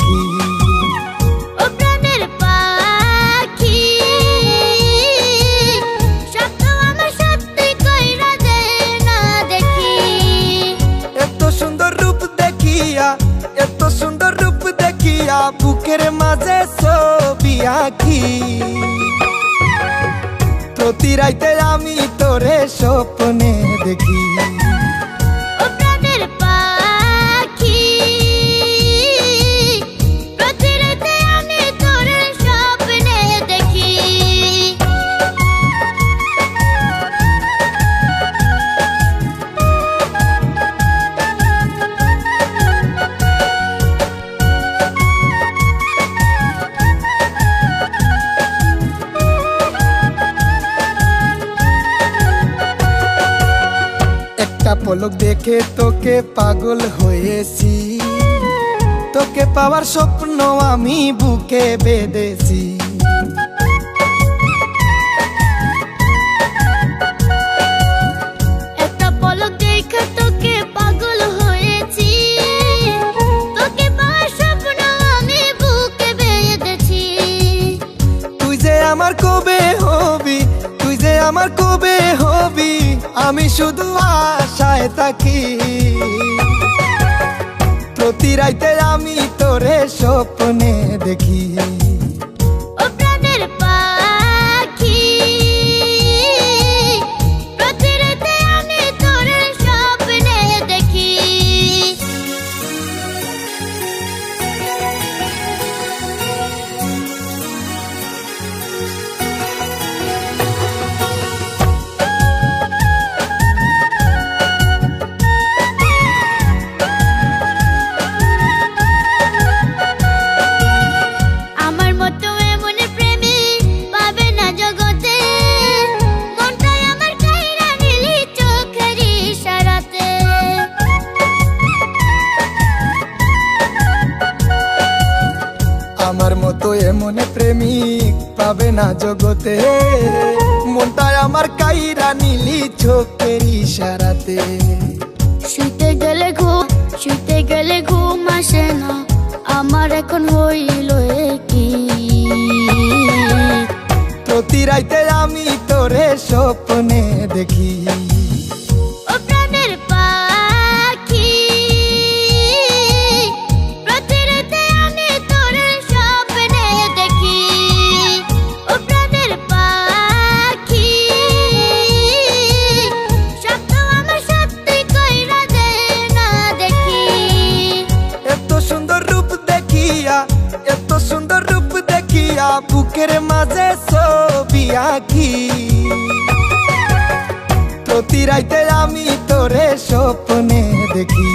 দেখি। ও প্রাণের পাখি, স্বপ্ন আমার সত্যি কইরা দে না দেখি। এত সুন্দর রূপ দেখিয়া, এত সুন্দর রূপ দেখিয়া বুকের মাঝে ছবি আঁকি। প্রতি রাইতে আমি তোরে স্বপ্নে দেখি। ও প্রাণের পাখি, প্রতি রাতে আমি তোর স্বপ্নে দেখি। একটা পলক দেখে তোকে পাগল হয়েছি, তোকে পাওয়ার স্বপ্ন আমি বুকে বেঁধেছি। একটা পলক দেখে তোকে পাগল হয়েছি, তোকে পাওয়ার স্বপ্ন আমি বুকে বেঁধেছি। তুই যে আমার কবে হবি, তুই যে আমার কবে হবি, আমি শুধু আশায় থাকি। প্রতি রাইতে আমি তোরে স্বপ্নে দেখি। ও প্রাণের পাখি, প্রতি রাতে আমি তোর স্বপ্নে দেখি। আমার মতো এমন প্রেমিক পাবে না জগতে, মনটাই আমার কাইরা নিলি চোখের ইশারাতে। আমার মতো এমন প্রেমিক পাবে না জগতে, মনটাই আমার কাইরা নিলি চোখের ইশারাতে। শুতে গেলে ঘুম আসে না, আমার এখন হইল কি। প্রতি রাইতে আমি তোরে স্বপ্নে দেখি। ও প্রাণের পাখি, প্রতি রাতে আমি তোর স্বপ্নে দেখি। ও প্রাণের পাখি, স্বপ্ন আমার সত্যি কইরা দে না দেখি। এত সুন্দর রূপ দেখিয়া, এত সুন্দর রূপ দেখিয়া বুকের মাঝে ছবি আঁকি। প্রতি রাইতে আমি তোরে স্বপ্নে দেখি।